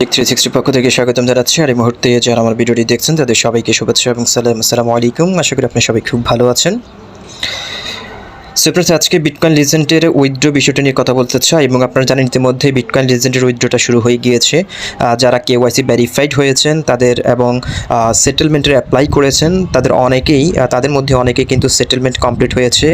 360 পক্ষ থেকে স্বাগতম জানাচ্ছি। আর এই মুহূর্তে যারা আমার ভিডিওটি দেখছেন তাদের সবাইকে শুভেচ্ছা এবং আসসালামু আলাইকুম। আশা করি আপনারা সবাই খুব ভালো আছেন। সো ফ্রেন্ডস, আজকে বিটকয়েন লিজেন্ডের উইথড্র বিষয়টা নিয়ে কথা বলতে চাই। এবং আপনারা জানেন ইতিমধ্যে বিটকয়েন লিজেন্ডের উইথড্রটা শুরু হয়ে গিয়েছে। যারা কেওয়াইসি ভেরিফাইড হয়েছেন তাদের এবং সেটেলমেন্টের অ্যাপ্লাই করেছেন তাদের মধ্যে অনেকেই কিন্তু সেটেলমেন্ট কমপ্লিট হয়েছে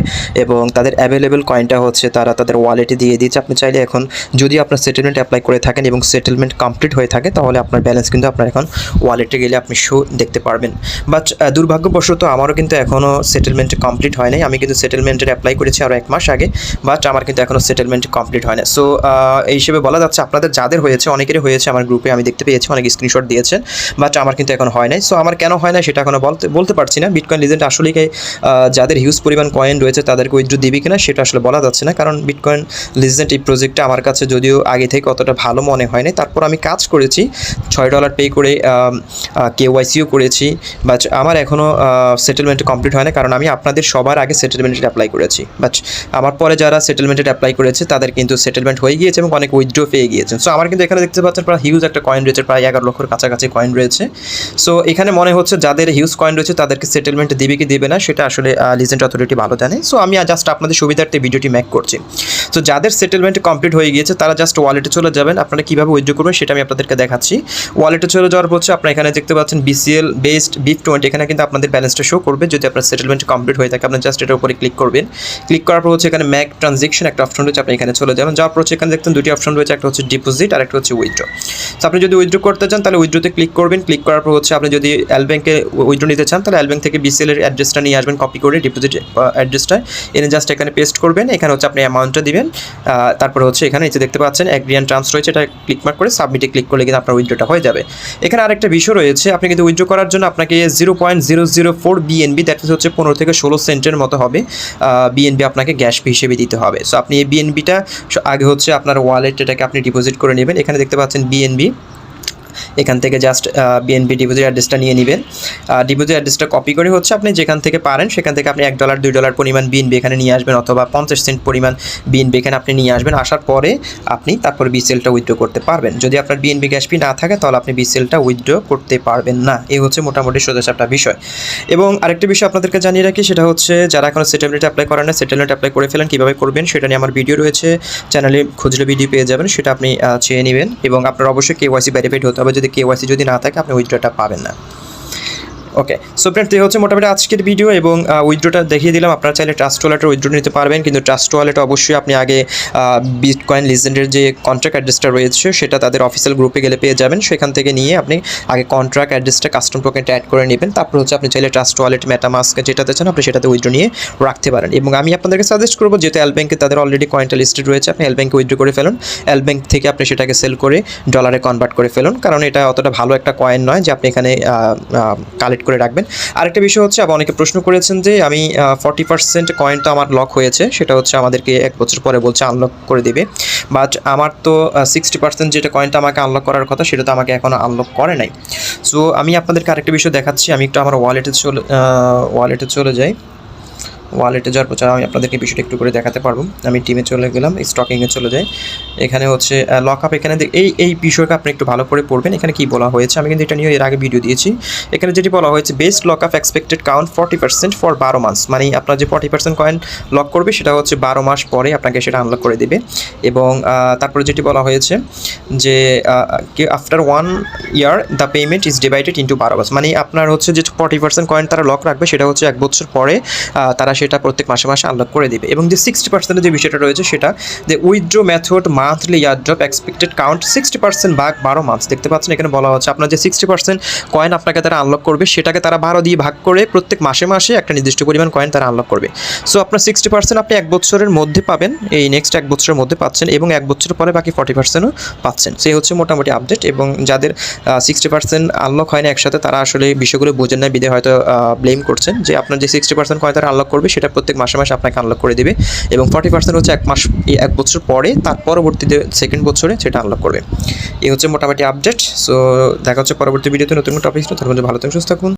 এবং তাদের অ্যাভেলেবেল কয়েনটা হচ্ছে তারা তাদের ওয়ালেটে দিয়ে দিচ্ছে। আপনি চাইলে এখন যদি আপনার সেটেলমেন্ট অ্যাপ্লাই করে থাকেন এবং সেটেলমেন্ট কমপ্লিট হয়ে থাকে তাহলে আপনার ব্যালেন্স কিন্তু আপনার এখন ওয়ালেটে গেলে আপনি শো দেখতে পারবেন। বাট দুর্ভাগ্যবশত আমারও কিন্তু এখনও সেটেলমেন্ট কমপ্লিট হয় নাই। আমি কিন্তু সেটেলমেন্টের অ্যাপ্লাই করেছি আরও 1 মাস আগে, বাট আমার কিন্তু এখনও সেটেলমেন্ট কমপ্লিট হয় না। সো এই হিসেবে বলা যাচ্ছে আপনাদের যাদের হয়েছে, অনেকেরই হয়েছে, আমার গ্রুপে আমি দেখতে পেয়েছি, অনেক স্ক্রিনশট দিয়েছেন, বাট আমার কিন্তু এখন হয় নাই। সো আমার কেন হয় না সেটা এখনও বলতে পারছি না। বিটকয়েন লিজেন্ড আসলে যাদের হিউজ পরিমাণ কয়েন রয়েছে তাদেরকে উইথড্র দিবি কিনা সেটা আসলে বলা যাচ্ছে না, কারণ বিটকয়েন লিজেন্ড এই প্রজেক্টটা আমার কাছে যদিও আগে থেকে অতটা ভালো মনে হয়নি। তারপর আমি কাজ করেছি, $6 পে করে কেওয়াইসিও করেছি, বাট আমার এখনও সেটেলমেন্ট কমপ্লিট হয় না, কারণ আমি আপনাদের সবার আগে সেটেলমেন্টের অ্যাপ্লাই করেছি। বাট আমার পরে যারা সেটেলমেন্টের অ্যাপ্লাই করেছে তাদের কিন্তু সেটেলমেন্ট হয়ে গিয়েছে এবং অনেক উইথড্র পেয়ে গিয়েছেন। সো আমার কিন্তু এখানে দেখতে পাচ্ছেন প্রায় হিউজ একটা কয়েন রয়েছে, প্রায় 11 লক্ষের কাছাকাছি কয়েন রয়েছে। সো এখানে মনে হচ্ছে যাদের হিউজ কয়েন রয়েছে তাদেরকে সেটেলমেন্ট দেবে কি দেবে না সেটা আসলে লিজেন্ড অথরিটি ভালো জানে। সো আমি জাস্ট আপনাদের সুবিধার্থে ভিডিওটি মেক করছি। সো যাদের সেটেলমেন্ট কমপ্লিট হয়ে গিয়েছে তারা জাস্ট ওয়ালেটে চলে যাবেন। আপনারা কীভাবে উইথড্র করবেন সেটা আমি আপনাদেরকে দেখাচ্ছি। ওয়ালেটে চলে যাওয়ার পর আপনারা এখানে দেখতে পাচ্ছেন BCL বেসড BIP20, এখানে কিন্তু আপনাদের ব্যালেন্সটা শো করবে। যদি আপনার সেটেলমেন্ট কমপ্লিট হয়ে থাকে আপনি জাস্ট এটার উপরে ক্লিক করবেন। ক্লিক করার পর হচ্ছে এখানে ম্যাক ট্রানজেকশন একটা অপশন রয়েছে, আপনি এখানে চলে যাবেন। যাওয়ার পর এখানে দেখতেন দুটি অপশন রয়েছে, একটা হচ্ছে ডিপোজিট আর একটা হচ্ছে উইথড্র। তো আপনি যদি উইথড্র করতে চান তাহলে উইথড্রতে ক্লিক করবেন। ক্লিক করার পর হচ্ছে আপনি যদি Lbank-এ উইথড্র নিতে চান তাহলে Lbank থেকে BCL এর অ্যাড্রেসটা নিয়ে আসবেন, কপি করে ডিপোজিট অ্যাড্রেসটা এনে জাস্ট এখানে পেস্ট করবেন। এখানে হচ্ছে আপনি অ্যামাউন্টটা দিবেন। তারপরে হচ্ছে এখানে নিচে দেখতে পাচ্ছেন এগ্রি অ্যান্ড ট্রান্সফার রয়েছে, এটা ক্লিক মার্ক করে সাবমিটে ক্লিক করলে কিন্তু আপনার উইথড্রটা হয়ে যাবে। এখানে আরেকটা বিষয় রয়েছে, আপনি কিন্তু উইথড্র করার জন্য আপনাকে 0.004 BNB, দ্যাট মিনস হচ্ছে 15 থেকে 16 সেন্টের মতো হবে BNB আপনাকে গ্যাস ফি হিসেবে দিতে হবে। সো আপনি এই BNB-টা আগে হচ্ছে আপনার ওয়ালেট এটাকে আপনি ডিপোজিট করে নেবেন। এখানে দেখতে পাচ্ছেন BNB, এখান থেকে জাস্ট BNB ডিপোজিট অ্যাড্রেসটা নিয়ে নেবেন। ডিপোজিট অ্যাড্রেসটা কপি করে হচ্ছে আপনি যেখান থেকে পারেন সেখান থেকে আপনি $1 $2 পরিমাণ BNB এখানে নিয়ে আসবেন, অথবা 50 সেন্ট পরিমাণ BNB এখানে আপনি নিয়ে আসবেন। আসার পরে আপনি তারপর BCL-টা উইথড্র করতে পারবেন। যদি আপনার BNB গ্যাস ফি না থাকে তাহলে আপনি BCL-টা উইথড্র করতে পারবেন না। এই হচ্ছে মোটামুটি সোজা একটা বিষয়। এবং আরেকটা বিষয় আপনাদেরকে জানিয়ে রাখি, সেটা হচ্ছে যারা এখন সেটেলমেন্ট অ্যাপ্লাই করেন না, সেটেলমেন্ট অ্যাপ্লাই করে ফেলেন, কীভাবে করবেন সেটা নিয়ে আমার ভিডিও রয়েছে, চ্যানেলে খুঁজলে ভিডিও পেয়ে যাবেন, সেটা আপনি চেয়ে নেবেন। এবং আপনার অবশ্যই কেওয়াইসি ভেরিফাইড হতে হবে, যদি কেওয়াইসি যদি না থাকে আপনি উইথড্রটা পাবেন না। ওকে, সো ফ্রেন্ডস, এই হচ্ছে মোটামুটি আজকের ভিডিও এবং উইথড্রটা দেখিয়ে দিলাম। আপনারা চাইলে ট্রাস্ট ওয়ালেটে উইথড্র নিতে পারবেন, কিন্তু ট্রাস্ট ওয়ালেটে অবশ্যই আপনি আগে বিটকয়েন লিজেন্ডের যে কন্ট্রাক্ট অ্যাড্রেসটা রয়েছে সেটা তাদের অফিসিয়াল গ্রুপে গেলে পেয়ে যাবেন। সেখান থেকে নিয়ে আপনি আগে কন্ট্রাক্ট অ্যাড্রেসটা কাস্টম টোকেনটা অ্যাড করে নেবেন। তারপর হচ্ছে আপনি চাইলে ট্রাস্ট ওয়ালেট, মেটামাস্ক যেটাতে চান আপনি সেটাতে উইথড্র নিয়ে রাখতে পারেন। এবং আমি আপনাদেরকে সাজেস্ট করবো, যেহেতু Lbank-এ তাদের অলরেডি কয়েনটা লিস্টেড রয়েছে, আপনি Lbank-এ উইথড্র করে ফেলুন। Lbank থেকে আপনি সেটাকে সেল করে ডলারে কনভার্ট করে ফেলুন, কারণ এটা অতটা ভালো একটা কয়েন নয় যে আপনি এখানে কালেক্ট করে রাখবেন। আরেকটা বিষয় হচ্ছে, আবার অনেকে প্রশ্ন করেছেন যে আমি 40% কয়েন তো আমার লক হয়েছে, সেটা হচ্ছে আমাদেরকে 1 বছর পরে বলছে আনলক করে দেবে, বাট আমার তো 60% যেটা কয়েনটা আমাকে আনলক করার কথা সেটা তো আমাকে এখনও আনলক করে নাই। সো আমি আপনাদেরকে আরেকটা বিষয় দেখাচ্ছি। আমি একটু আমার ওয়ালেটে চলে যাই। ওয়ালেটে যাওয়ার পর আমি আপনাদেরকে বিষয়টা একটু করে দেখাতে পারবো। আমি টিমে চলে গেলাম, স্টকিংয়ে চলে যাই। এখানে হচ্ছে লক আপ, এখানে এই বিষয়টা আপনি একটু ভালো করে পড়বেন। এখানে কি বলা হয়েছে, আমি কিন্তু এটা নিয়ে এর আগে ভিডিও দিয়েছি। এখানে যেটি বলা হয়েছে, best lock up expected count 40% for 12 months, মানে আপনার যে 40% কয়েন লক করবে সেটা হচ্ছে 12 মাস পরে আপনাকে সেটা আনলক করে দেবে। এবং তারপরে যেটি বলা হয়েছে যে after 1 year the payment is divided into 12 মাস, মানে আপনার হচ্ছে যে 40% কয়েন তারা লক রাখবে সেটা হচ্ছে 1 বছর পরে তারা সেটা প্রত্যেক মাসে মাসে আনলক করে দিবে। এবং যে 60% যে বিষয়টা রয়েছে সেটা যে withdraw method monthly airdrop expected count 60% ভাগ 12 মান্থস। দেখতে পাচ্ছেন এখানে বলা হচ্ছে আপনার যে 60% কয়েন আপনাকে তারা আনলক করবে সেটাকে তারা 12 দিয়ে ভাগ করে প্রত্যেক মাসে মাসে একটা নির্দিষ্ট পরিমাণ কয়েন তারা আনলক করবে। সো আপনার 60% আপনি 1 বছরের মধ্যে পাবেন, এই নেক্সট 1 বছরের মধ্যে পাচ্ছেন, এবং 1 বছর পরে বাকি 40%ও পাচ্ছেন। সেই হচ্ছে মোটামুটি আপডেট। এবং যাদের 60% আনলক হয় না একসাথে, তারা আসলে বিষয়গুলো বোঝেন না, বিধে হয়তো ব্লেম করছেন যে আপনার যে 60% কয়েন তারা আনলক করবে সেটা প্রত্যেক মাসে মাসে আপনাকে আনলক করে দেবে, এবং 40% হচ্ছে 1 বছর পরে, তার পরবর্তীতে 2nd বছরে সেটা আনলক করবে। এই হচ্ছে মোটামুটি আপডেট। সো দেখা হচ্ছে পরবর্তী ভিডিওতে নতুন টপিক। তার মধ্যে ভালো থাকুন, সুস্থ থাকুন।